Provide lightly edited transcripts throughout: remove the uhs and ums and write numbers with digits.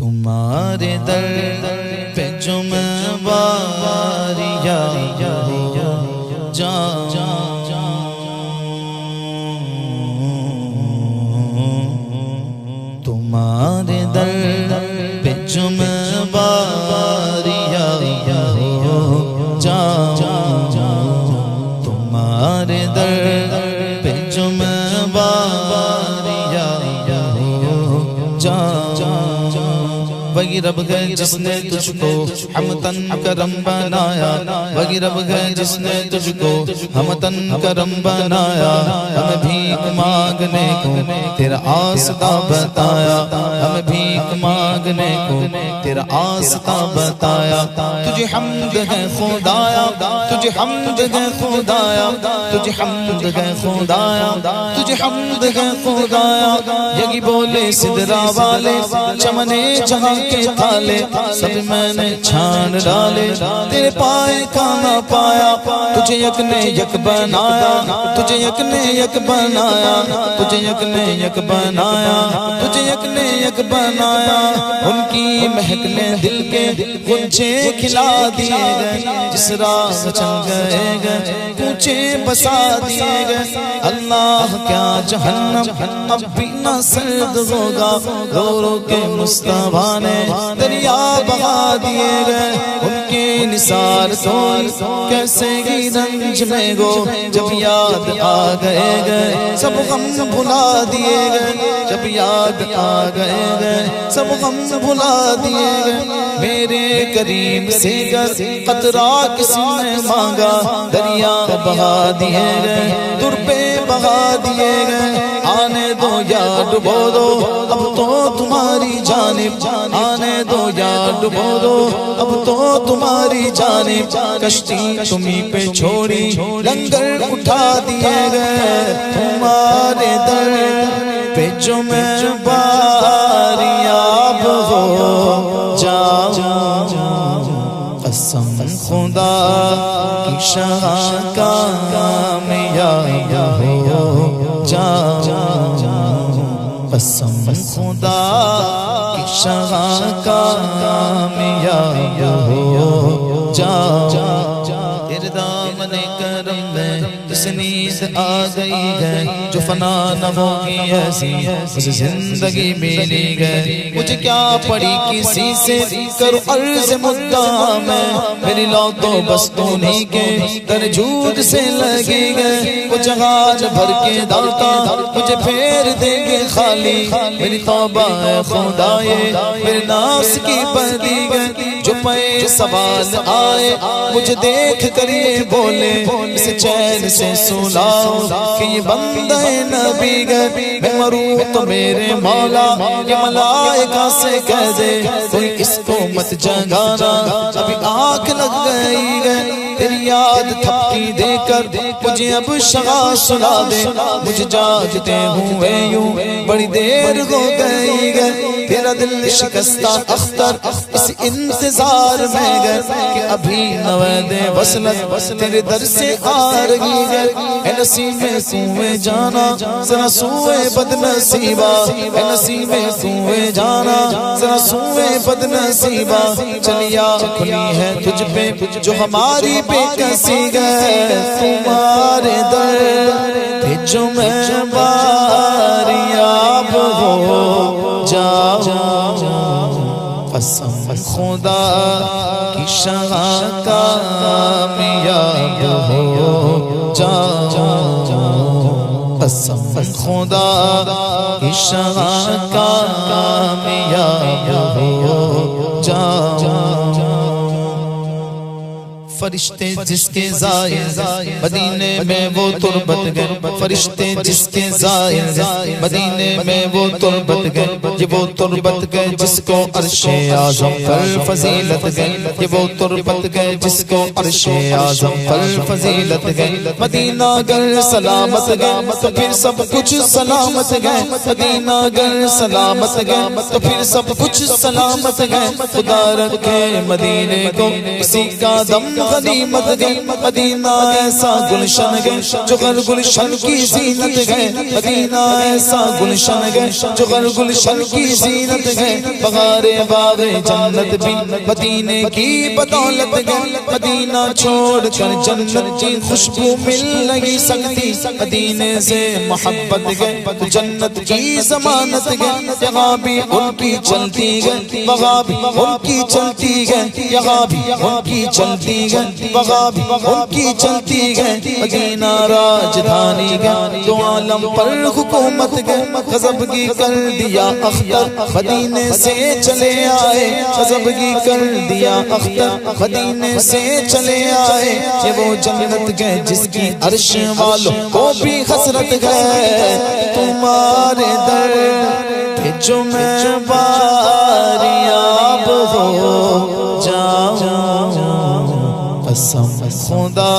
تمہارے در پہ جو میں باریاں تمہارے در پہ جو میں باریاں تمہارے در پہ جو میں باریاں وہی رب ہے جس نے تجھ کو ہمتن کرم بنایا، وہی رب ہے جس نے تجھ کو ہمتن کرم بنایا، ہمیں بھیک مانگنے کو تیرا آستا بتایا، ہمیں بھیک مانگنے کو تیرا آستا بتایا۔ تجھے حمد ہے خدایا، تجھے حمد ہے خدایا، تجھے حمد ہے خدایا، تجھے حمد ہے خدایا۔ یہی بولے سدرا والے چمنے جہاں کے تھالے، سب میں نے چھان ڈالے، تیرے پائے کا نہ پایا۔ تجھے یک نے یک بنایا، تجھے یک نے یک بنایا، تجھے یک نے یک بنایا، تجھے یک نے یک بنایا۔ ان کی مہک نے دل کے غنچے کھلا دیے گئے، جس راہ چل گئے کوچے بسا دیے گئے۔ اللہ کیا جہنم اب بھی نہ سرد ہوگا، رو رو کے مصطفیٰ نے دریا بہا دیے گئے۔ ان کے نثار تو کیسے ہی رنج میں گو، جب یاد آ گئے سب غم بھلا دیے گئے، جب یاد آ گئے سب غم بھلا دیے گئے۔ میرے کریم سے گر قطرہ کسی نے مانگا، دریا بہا دیے گئے، در پہ بہا دیے گئے۔ آنے دو یا ڈبو دو اب تو تمہاری جانب، آنے دو یا ڈبو دو اب تو تمہاری جانب۔ کشتی تمہیں پہ چھوڑی لنگر اٹھا دیے گئے، تمہارے در پہ جو میں باریاب ہو جاؤں، قسم خدا کی شاہ کامیاب ہو جاؤں، قسم خدا کی شاہ کامیاب ہو جاؤں۔ تیرے دامن کرم میں جس نیند آ گئی ہے، جو فنا نہ ہوگی ایسی اسے زندگی ملی گئے۔ مجھے کیا پڑی کسی سے کرو عرض مدعا میں، میری لو تو بس انہی کے در جود سے لگی گئے۔ وہ جہاز بھر کے داتا مجھے پھیر دیں گے خالی، میری توبہ ہے خدائے میرے ناس کی بدی گئے۔ جو پہ سوال آئے مجھے دیکھ کر یہ بولے، اسے چین سے سلاؤ کہ یہ بندہ نبی گئے۔ میں مروں تو میرے مولا یہ ملائکہ سے کہہ دے، کوئی اس کو مت جگانا ابھی آنکھ لگ گئی گئے۔ تیری یاد تھپکی دے کر مجھے اب شغا سنا دے، مجھے جاگتے ہوئے یوں بڑی دیر ہو گئی گئے۔ تیرا دل شکستہ اختر اس انتظار میں گئے کہ ابھی نوید وصلت تیرے در سے آ رہی ہے۔ اے نصیب سوئے جانا ذرا سوئے بد نصیبہ، اے نصیب سوئے جانا ذرا سوئے بد نصیبہ۔ چلیا کھلی ہے تجھ پہ جو ہماری بے کسی گئے، تمہارے در پہ جو میں باریاب ہو جاؤں، قسم خدا کی شاہ کامیاب ہو جاؤں، قسم خدا کی شاہ کامیاب ہو جاؤں۔ فرشتے جس کے زائر مدینے میں وہ تربت گئے، فرشتے جس کے زائر مدینے میں وہ تربت گئے، یہ وہ تربت گئے جس کو عرش اعظم پر فضیلت گئے، یہ وہ تربت گئے جس کو عرش اعظم پر فضیلت گئے۔ مدینہ گر سلامت گئے تو پھر سب کچھ سلامت گئے، مدینہ گر سلامت گئے تو پھر سب کچھ سلامت گئے۔ خدا رکھے مدینے کو اسی کا دم غنیمت گئے مدینہ ایسا گلشن گئے جو غر گلشن کی زینت گئے مدینہ ایسا گلشن گئے جو غر گلشن کی زینت گئے بغار باغ جنت بھی مدینے کی بدولت گئے مدینہ چھوڑ کر جنت کی خوشبو مل نہیں سکتی مدینے سے محبت گئے جنت کی ضمانت گئے یہاں بھی ان کی چلتی گئے وہاں بھی ان کی چلتی گئے یہاں بھی ان کی چلتی گئے وہاں بھی ان کی چلتی گئے مدینہ راجدھانی گئے تو عالم پر حکومت گئے غضبگی کر دیا اختر مدینے سے چلے آئے غضبگی کر دیا اختر مدینے سے چلے آئے یہ وہ جنت گئے جس کی عرش والوں کو بھی حسرت گئے تمہارے در پہ جو میں باریاب ہو جاؤں قسم خدا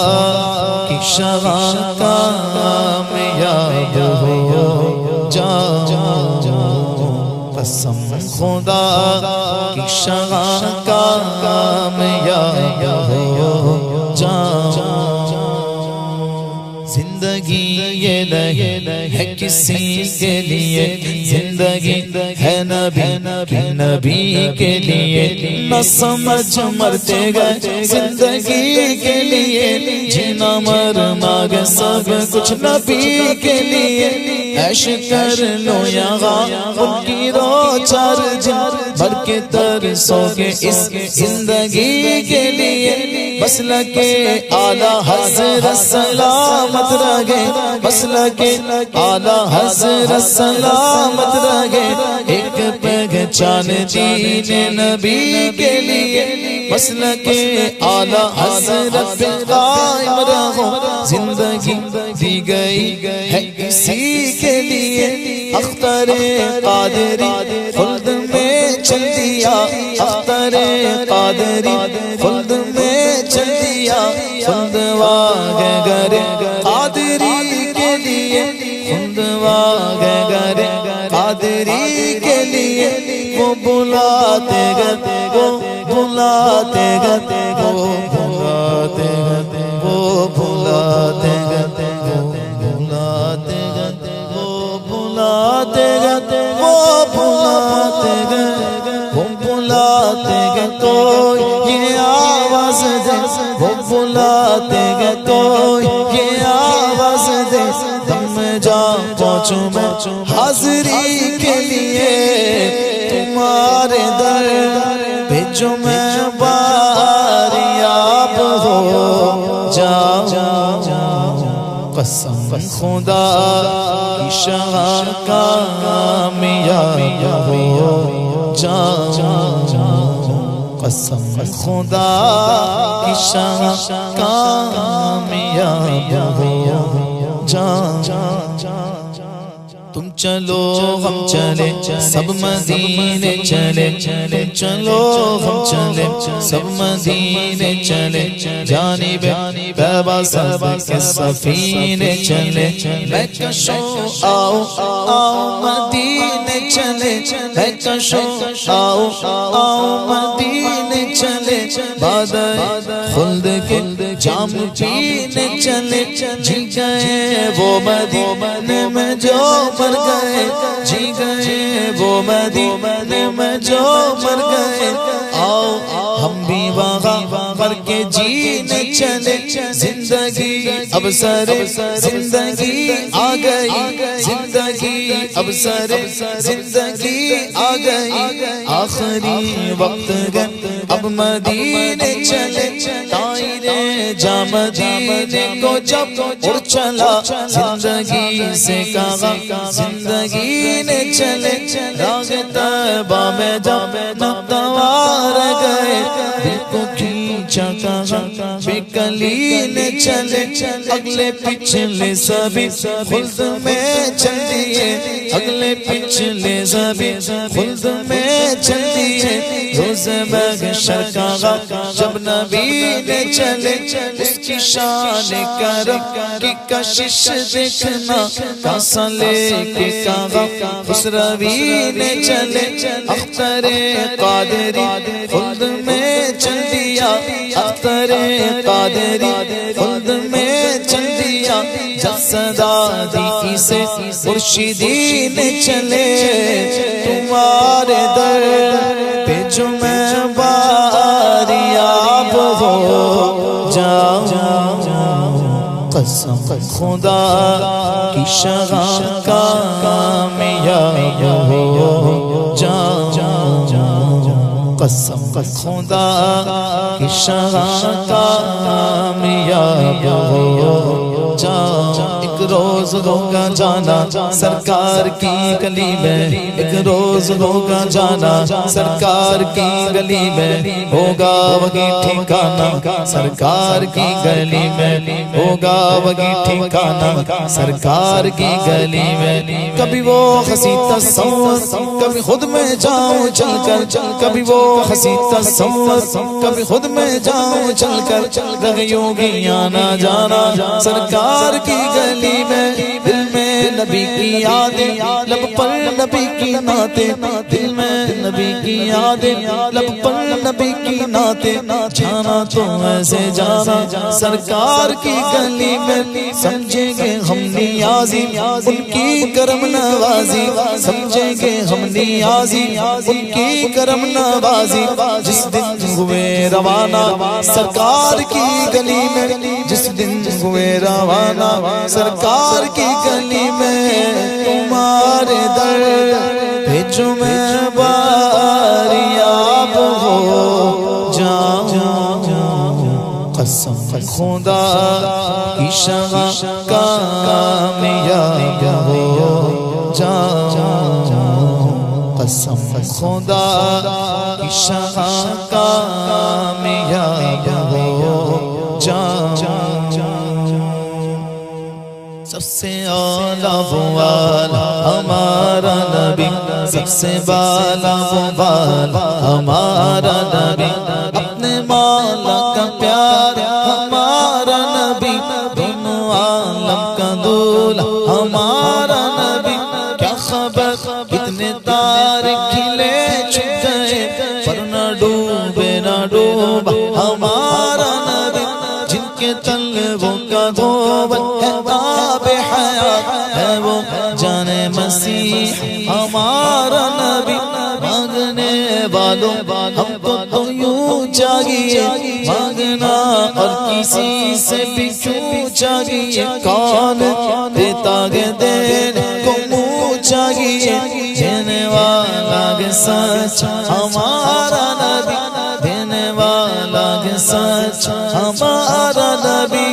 کی شرح کامیاب ہو جاؤں قسم خدا کی شرح کامیاب ہو جاؤں زندگی یہ نہیں ہے کسی کے لیے زندگی ہے نبی کے لیے نہ سمجھ مرتے گئے زندگی کے لیے جینا مرنا گے سب کچھ نبی کے لیے عیش کر لو یہاں ان کی رو چار جن بھر کے ترسو گے اس زندگی کے لیے مسلک اعلی حضرت سلامت رہے مسلک اعلی حضرت سلامت رہے ایک پہچان دین نبی کے لیے مسلک اعلی حضرت پہ قائم رہو زندگی دی گئی ہے اسی کے لیے اختر قادری خلد میں چل دیا اختر قادری خلد میں چل دیا خلد واگے گرے قادری کے لیے خلد واگے گرے قادری کے لیے وہ بلاتے گتے وہ بلاتے گتے وہ بلاتے گتے وہ بلاتے گتے وہ بلاتے گتے وہ بلاتے گتے وہ بلاتے گتے تو یہ آواز دے وہ بلاتے گے تو یہ آواز دے دم جا پہنچوں میں حاضری کے لیے تمہارے در پہ جو میں باریاب ہو جاؤں قسم خدا کی شان کامیاب ہو جاؤں قسم خدا کی شان کامیاب ہو جاؤں تم چلو ہم چلے سب مدینے چلے تم چلو ہم چلے سب مدینے چلے جانب بابا سب کے سفینے چلے میں کشو آؤ آؤ مدینے چلے میں کشو آؤ آؤ مدینے چلے بادل خلد کے جام پینے چلے جی گئے وہ مدینے میں جو مر گئے جی گئے وہ مدینے میں جو مر گئے آؤ ہم بھی وہاں مر کے جینے چلے زندگی اب سر زندگی آ گئی زندگی اب سر زندگی آ گئی آخری وقت گئے اب مدینے چلے تائرے جا مدینے کو جب اڑ چلا زندگی سے کہا زندگی نے چلے راگ طیبہ میں جب نقطوار گئے دل کو کھینچا کہا بے کلی نے چلے اگلے پچھلے سبھی خلد میں چل دیے اگلے پچھلے سبھی خلد میں چل دیے روز محشر کہا جب نبی نے چلے اس کی شان کرم کی کشش دیکھنا کاسا لے کے کہا اس روی نے چلے اختر قادری خلد میں چل دیا اختر قادری خلد میں چل دیا جب صدا دی سے مرشدی نے چلے تمہارے در پہ جو میں باریاب ہو جاؤں قسم خدا کی شغاں کامیاب ہو جاؤں قسم خدا کی شغاں کامیاب ہو جاؤں ایک روز ہوگا جانا سرکار کی گلی میں ایک روز ہوگا جانا سرکار کی گلی میں ہوگا وہی ٹھکانا سرکار کی گلی میں ہوگا وہی ٹھکانا سرکار کی گلی میں کبھی وہ ہنسی تصور کبھی خود میں جاؤں چل کر کبھی وہ ہنسی تصور کبھی خود میں جاؤں چل کر رہیوں گی آنا جانا سرکار کی گلی میں دل میں نبی کی یادیں لب پر نبی کی نعتیں دل میں نبی کی یادیں لب پر نبی کی نعتیں جانا تو ایسے جانا سرکار کی گلی میں سمجھیں گے ہم نیازی ان کی کرم نوازی سمجھیں گے ہم نیازی ان کی کرم نوازی جس دن ہوئے روانہ سرکار کی گلی میں جس دن ہوئے روانہ سرکار کی گلی میں تمہارے در بھیجو میں باریاب ہو جاؤں قسم خدا کی شغاں کامیاب ہو جاؤں قسم خدا کی شغاں کامیاب ہو جاؤں سب سے اعلیٰ وہ والا ہمارا نبی سب سے بالا وہ والا ہمارا نبی اپنے مولا کا پیار ہمارا نبی دونوں عالم کا دولہ ہمارا نبی کیا خبر کتنے تارے کھلے چھپ گئے پر نہ ڈوبے نہ ڈوبا ہمارا نبی جن کے طلبوں کا دھوبل ہے آب حیات ہے وہ جان مسیح ہمارا نبی مانگنے والوں ہم کو تو یوں چاہیے مانگنا اور کسی سے بھی کیوں چاہیے کون دیتا ہے دینے کو منہ چاہیے دینے والا ہے سچ ہمارا نبی دینے والا ہے سچ ہمارا نبی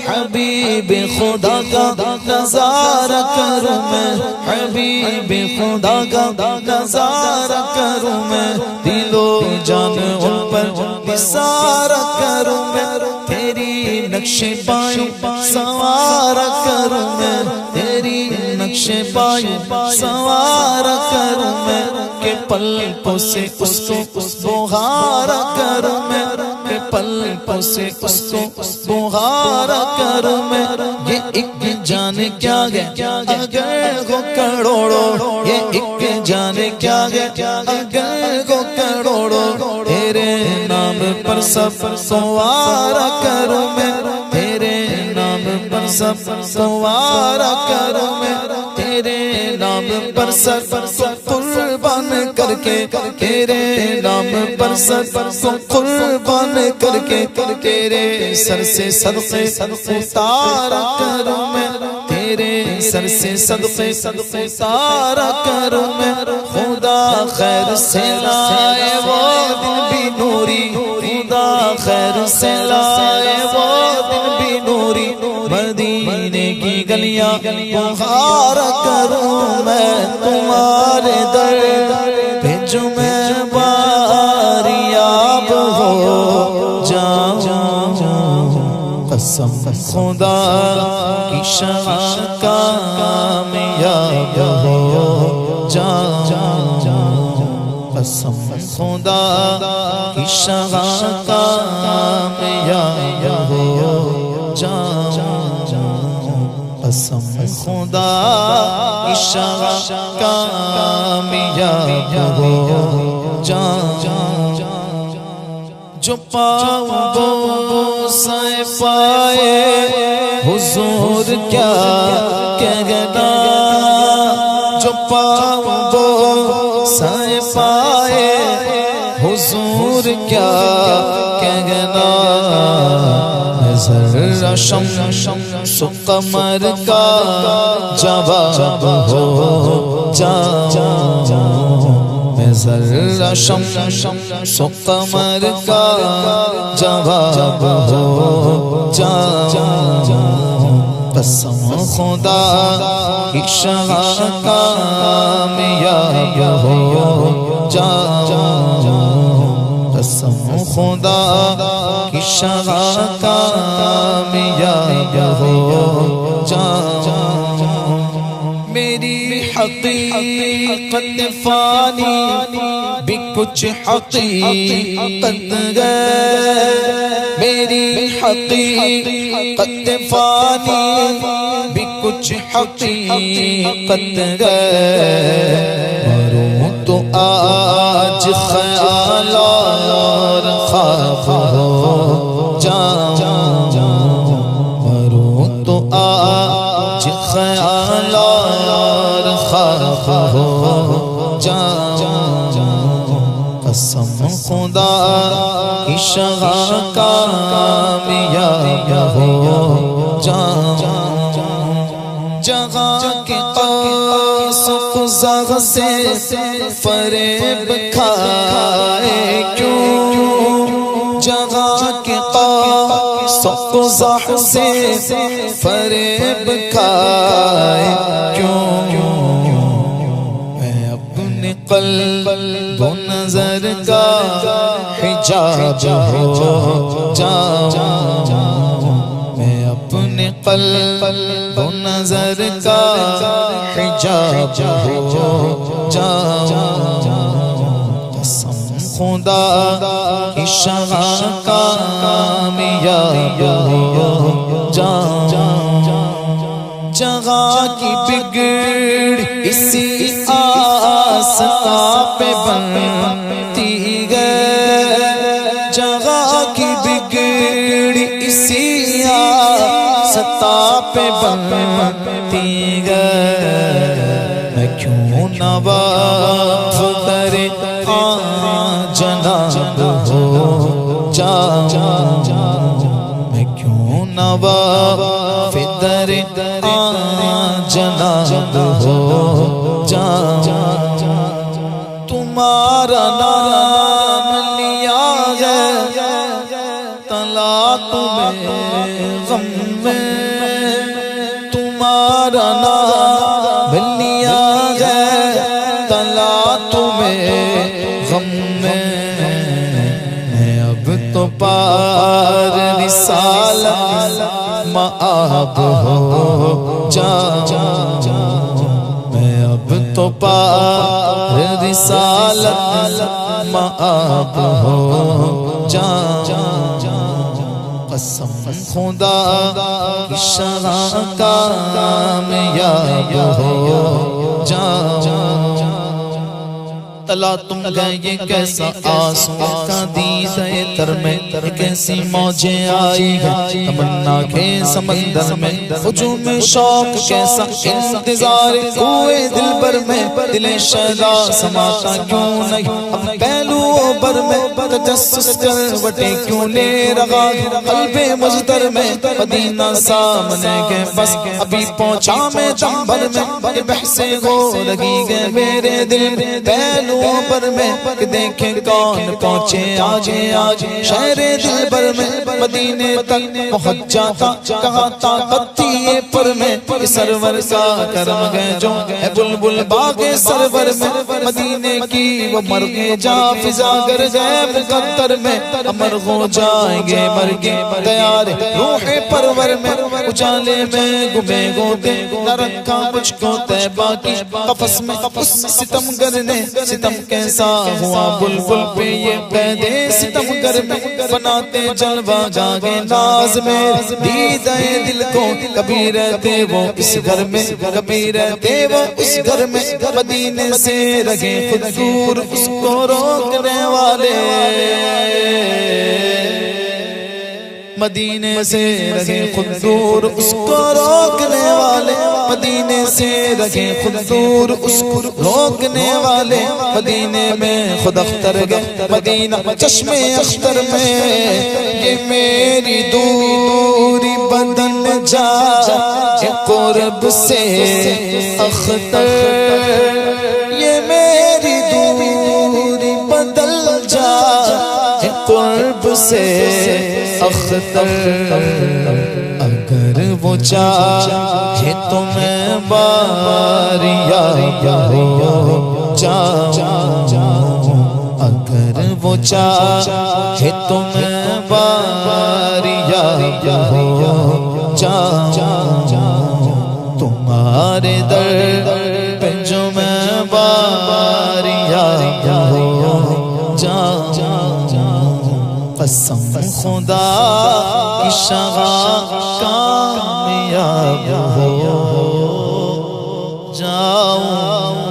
حبیب خدا کا نظارہ کروں میں حبیب خدا کا نظارہ کروں میں دل و جان ان پر نثارہ کروں میں تیری نقش پائیں سوارہ کروں میں تیری نقش پائیں سوارہ کروں میں کہ پلکوں سے اس کو بہارا کروں میں کہ پلکوں سے اس کو بہارا کروں میں یہ ایک جان کیا ہے اگر وہ کروڑوں یہ ایک جان کیا ہے اگر وہ کروڑوں تیرے نام پر سب سوارا کروں میں تیرے نام پر سب سوارا کروں میں تیرے نام پر سب قربان کر کے تیرے نام پر سب قربان کر کے تیرے سر سے صدقے اتارا کروں میں تیرے سر سے صدقے اتارا کروں میں خدا خیر سے لائے وہ دن بھی نوری خدا خیر سے لائے وہ دن بھی نوری مدینے کی گلیاں بہارا کروں میں تمہارے در بھیجو میں باریاب ہو جاؤں قسم خدا کی شغاں کامیاب ہو جاؤں قسم خدا کی شغاں کامیاب ہو جاؤں قسم خدا کی شغاں کامیاب ہو جاؤں جو پاؤں بوسہ پائے حضور کیا کہنا، جو پاؤں بوسہ پائے حضور کیا کہنا، ذرا شمس و قمر کا جواب ہو جاؤں، میں ذرا شمس و قمر کا جواب ہو جاؤں، قسم خدا کی شاہ کامیاب ہو جاؤں، قسم خدا کی شاہ کامیاب ہو جاؤں، میری حقیقت فانی بھی کچھ حقیقت ہے، میری حقیقت فانی بھی کچھ حقیقت ہے، مروں تو آج خیال اور خواب ہو جاؤں، مروں تو آج خیال اور خواب ہو جاؤں، قسم خدا کی شاہ کامیاب ہو جاؤں، جہاں کے قوس و قزح سے فریب کھائے کیوں، جہاں کے قوس و قزح سے فریب کھائے کیوں، میں اپنے قلب و نظر کا حجاب ہو جاؤں، میں اپنے قلب و نظر کا حجاب ہو جاؤں، قسم خدا کی شاہ کامیاب ہو جاؤں، جہاں کی بگڑ اسی آستا پہ بنتی ہے، جہاں کی بگڑ اسی آستا پہ بنتی ہے، میں کیوں نہ وقف کرے جناب ہو جاؤں، میں کیوں نہ وقف کرے جناب ہو جاؤں، تمہارا نام لیا ہے تلا تمہیں غم میں، تمہارا نام لیا ہے تلا تمہیں غم میں، اب تو پار رسالت مآب ہو جاؤں، میں اب تو پار رسالت مآب ہو جاؤں، قسم خدا کی شاہ کامیاب ہو جاؤں، تلا تم گئے یہ کیسا آنسوں کا دیدے تر میں، کیسی موجیں آئی ہیں تمنا کے سمندر میں، ہجوم شوق کیسا انتظار ہوئے دل بر میں، دل شیدا سماتا کیوں نہیں اب پہلوؤں پر میں، تجسس کروٹیں کیوں لے رہا قلب مجدر میں، مدینہ سامنے کے بس ابھی پہنچا میں دم بھر میں، یہ بحثیں ہو لگی گئے میرے دل میں پہلو پر میں، کہ دیکھیں کون پہنچے آج شہر دل بر میں، مدینے تک پہنچ جاتا کہاں طاقت تھی یہ پر میں، سرور کا کرم گئے جو ہے بلبل باغ سرور میں، مدینے کی وہ مرغے جا فضا گر گئے مقدر میں، امر ہو جائیں گے مرگے تیار روح پرور میں، اجالے میں گمے گوتے نہ رکھا مجھ کو طیبہ کی قفس میں، اس ستم گر نے ستم کیسا ہوا بلبل پہ یہ قیدے ستم گر میں، بناتے جلوہ جاگے ناز میں، دیدہ دل کو کبھی رہتے وہ اس گھر میں، کبھی رہتے وہ اس گھر میں، مدینے سے رہے خود دور اس کو روکنے والے مدینے سے رہے خود دور اس کو روکنے والے، مدینے سے رہے خود دور اس کو روکنے والے، مدینے میں خود اختر گئے مدینہ چشم اختر میں، یہ میری دوری بدل جائے قرب سے اختر، یہ میری دوری بدل جائے قرب سے اختر، اگر وہ چاہے تو میں باریا ہو جاؤں، اگر وہ چاہے تو میں باریا ہو جاؤں، تمہارے در پہ جو میں باریا ہو جاؤں، قسم خدا کی شغا کامیاب ہو جاؤں۔